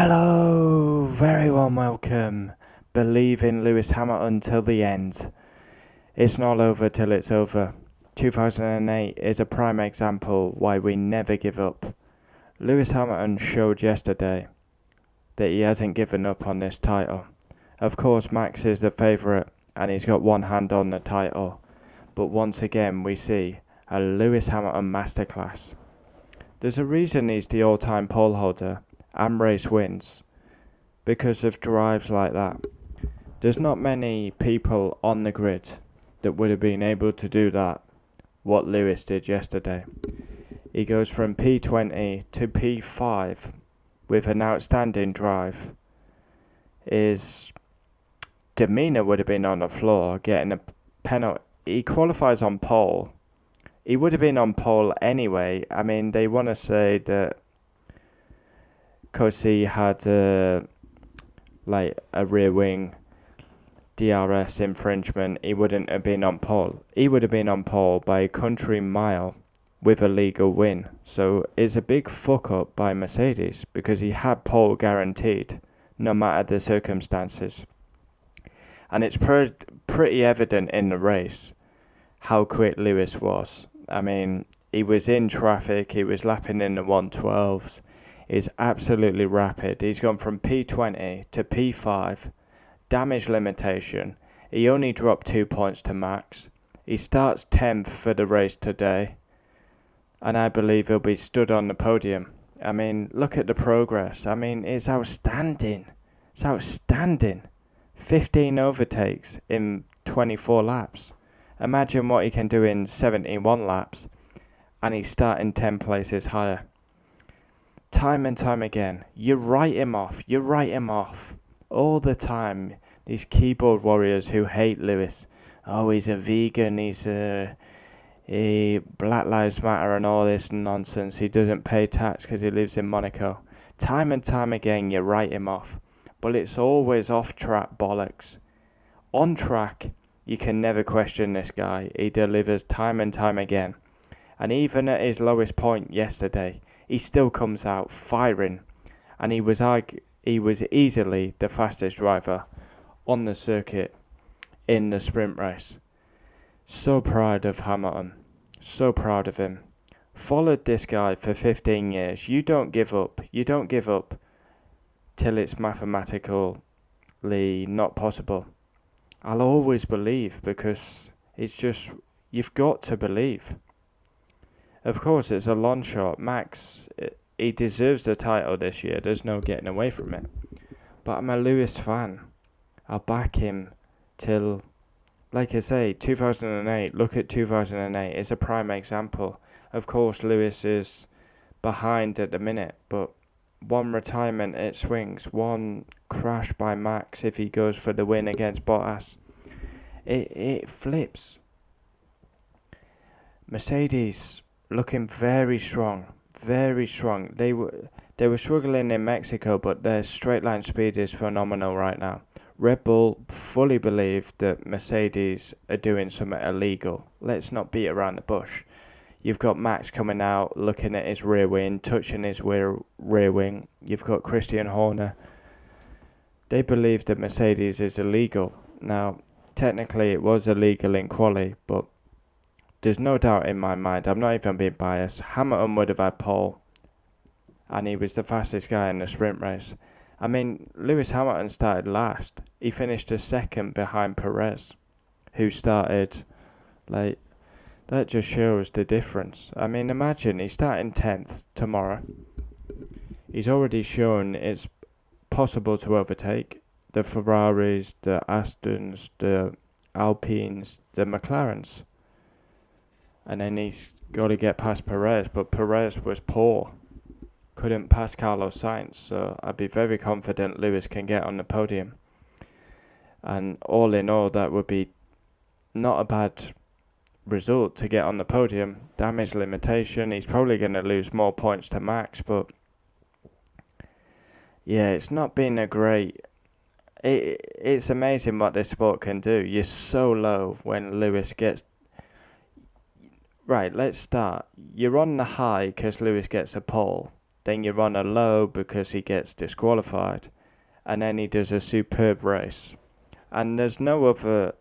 Hello, very warm welcome. Believe in Lewis Hamilton till the end. It's not over till it's over. 2008 is a prime example why we never give up. Lewis Hamilton showed yesterday that he hasn't given up on this title. Of course, Max is the favourite and he's got one hand on the title. But once again, we see a Lewis Hamilton masterclass. There's a reason he's the all-time pole holder and race wins because of drives like that. There's not many people on the grid that would have been able to do that, what Lewis did yesterday. He goes from P20 to P5 with an outstanding drive. His demeanour would have been on the floor, getting a penalty. He qualifies on pole. He would have been on pole anyway. I mean, they want to say that because he had a rear wing DRS infringement, he wouldn't have been on pole. He would have been on pole by a country mile with a legal win. So it's a big fuck up by Mercedes because he had pole guaranteed no matter the circumstances. And it's pretty evident in the race how quick Lewis was. I mean, he was in traffic, he was lapping in the 112s. He's absolutely rapid. He's gone from P20 to P5. Damage limitation. He only dropped 2 points to Max. He starts 10th for the race today. And I believe he'll be stood on the podium. I mean, look at the progress. I mean, it's outstanding. It's outstanding. 15 overtakes in 24 laps. Imagine what he can do in 71 laps. And he's starting 10 places higher. Time and time again, you write him off all the time. These keyboard warriors who hate Lewis. Oh, he's a vegan, he's Black Lives Matter and all this nonsense. He doesn't pay tax because he lives in Monaco. Time and time again, you write him off. But it's always off-track bollocks. On track, you can never question this guy. He delivers time and time again. And even at his lowest point yesterday, he still comes out firing, and he was easily the fastest driver on the circuit in the sprint race. So proud of Hamilton, so proud of him. Followed this guy for 15 years. You don't give up till it's mathematically not possible. I'll always believe because it's just, you've got to believe. Of course, it's a long shot. Max, he deserves the title this year. There's no getting away from it. But I'm a Lewis fan. I'll back him till, like I say, 2008. Look at 2008. It's a prime example. Of course, Lewis is behind at the minute. But one retirement, it swings. One crash by Max if he goes for the win against Bottas. It flips. Mercedes looking very strong. They were struggling in Mexico, but their straight line speed is phenomenal right now. Red Bull fully believe that Mercedes are doing something illegal. Let's not beat around the bush. You've got Max coming out, looking at his rear wing, touching his rear wing. You've got Christian Horner. They believe that Mercedes is illegal. Now, technically it was illegal in quali, but there's no doubt in my mind, I'm not even being biased, Hamilton would have had pole, and he was the fastest guy in the sprint race. I mean, Lewis Hamilton started last. He finished a second behind Perez, who started late. That just shows the difference. I mean, imagine he's starting 10th tomorrow. He's already shown it's possible to overtake the Ferraris, the Astons, the Alpines, the McLarens. And then he's got to get past Perez, but Perez was poor. Couldn't pass Carlos Sainz, so I'd be very confident Lewis can get on the podium. And all in all, that would be not a bad result to get on the podium. Damage limitation, he's probably going to lose more points to Max, but yeah, it's not been a great... It's amazing what this sport can do. You're so low when Lewis gets... Right, let's start. You're on the high because Lewis gets a pole. then you run a low because he gets disqualified, and then he does a superb race. And there's no other.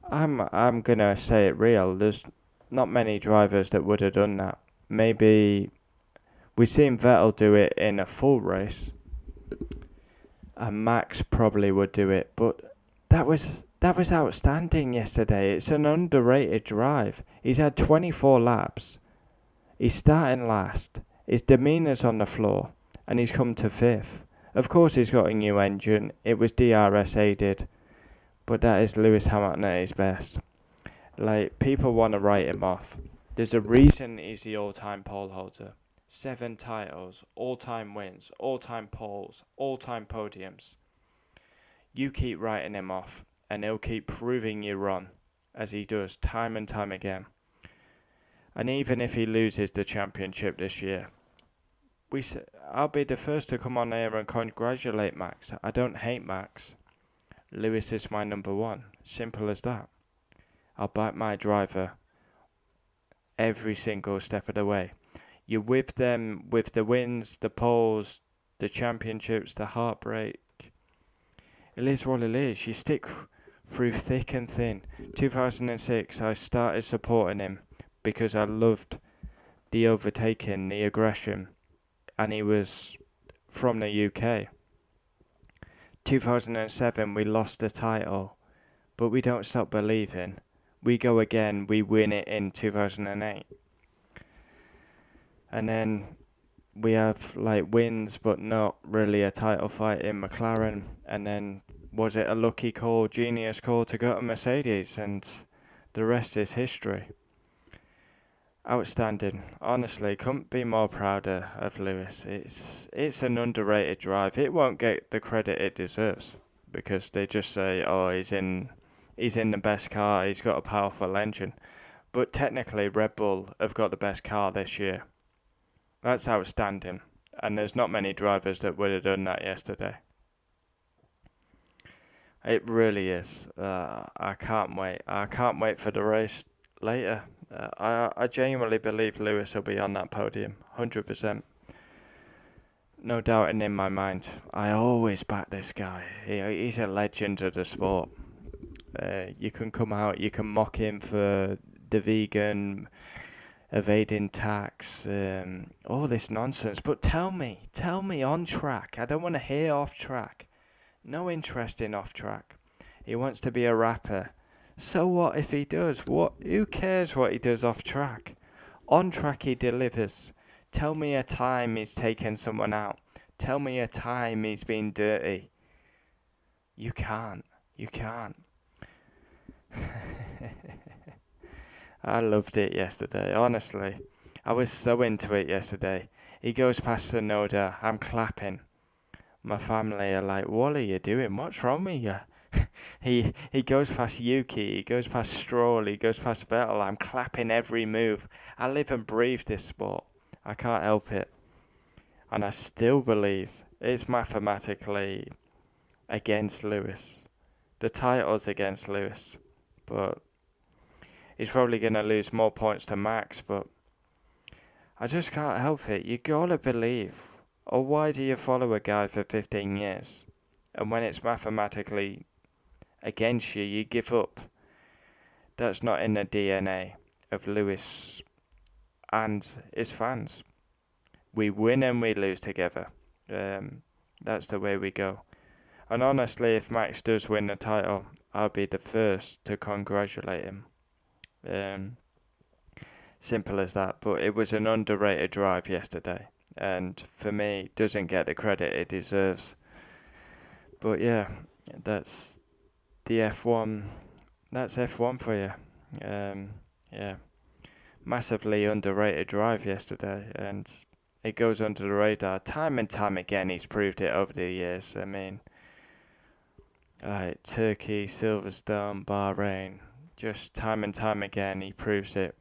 I'm gonna say it real. There's not many drivers that would have done that. Maybe we've seen Vettel do it in a full race, and Max probably would do it. But that was outstanding yesterday. It's an underrated drive. He's had 24 laps. He's starting last. His demeanour's on the floor, and he's come to fifth. Of course, he's got a new engine. It was DRS aided, but that is Lewis Hamilton at his best. Like, people want to write him off. There's a reason he's the all-time pole holder. 7 titles, all-time wins, all-time poles, all-time podiums. You keep writing him off, and he'll keep proving you wrong, as he does time and time again. And even if he loses the championship this year, I'll be the first to come on here and congratulate Max. I don't hate Max. Lewis is my number one. Simple as that. I'll back my driver every single step of the way. You're with them with the wins, the poles, the championships, the heartbreak. It is what it is. You stick through thick and thin. 2006, I started supporting him because I loved the overtaking, the aggression, and he was from the UK. 2007, we lost the title, but we don't stop believing. We go again, we win it in 2008. And then we have like wins, but not really a title fight in McLaren. And then was it a lucky call, genius call to go to Mercedes? And the rest is history. Outstanding. Honestly, couldn't be more prouder of Lewis. It's an underrated drive. It won't get the credit it deserves because they just say, oh, he's in the best car, he's got a powerful engine. But technically, Red Bull have got the best car this year. That's outstanding. And there's not many drivers that would have done that yesterday. It really is. I can't wait. I can't wait for the race later. I genuinely believe Lewis will be on that podium, 100%. No doubt in my mind. I always back this guy. He's a legend of the sport. You can come out, you can mock him for the vegan, evading tax, all this nonsense. But tell me on track. I don't want to hear off track. No interest in off track. He wants to be a rapper. So what if he does? Who cares what he does off track? On track he delivers. Tell me a time he's taken someone out. Tell me a time he's been dirty. You can't. I loved it yesterday, honestly. I was so into it yesterday. He goes past Sonoda, I'm clapping. My family are like, what are you doing? What's wrong with you? He goes past Yuki, he goes past Stroll, he goes past Vettel. I'm clapping every move. I live and breathe this sport. I can't help it. And I still believe it's mathematically against Lewis. The title's against Lewis. But he's probably going to lose more points to Max. But I just can't help it. You gotta believe. Or why do you follow a guy for 15 years? And when it's mathematically against you, you give up. That's not in the DNA of Lewis and his fans. We win and we lose together. That's the way we go. And honestly, if Max does win the title, I'll be the first to congratulate him. Simple as that. But it was an underrated drive yesterday. And for me, doesn't get the credit it deserves. But yeah, that's the F1. That's F1 for you. Yeah, massively underrated drive yesterday, and it goes under the radar. Time and time again, he's proved it over the years. I mean, Turkey, Silverstone, Bahrain, just time and time again, he proves it.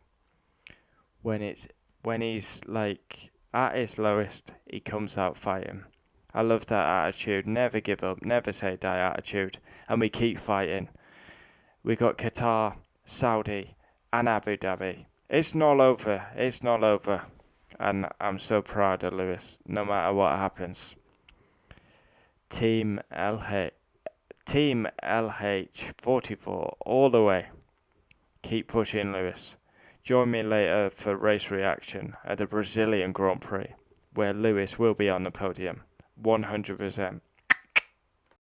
When he's like at his lowest, he comes out fighting. I love that attitude. Never give up, never say die attitude. And we keep fighting. We got Qatar, Saudi, and Abu Dhabi. It's not over. And I'm so proud of Lewis, no matter what happens. Team LH44 all the way. Keep pushing, Lewis. Join me later for race reaction at the Brazilian Grand Prix, where Lewis will be on the podium, 100%.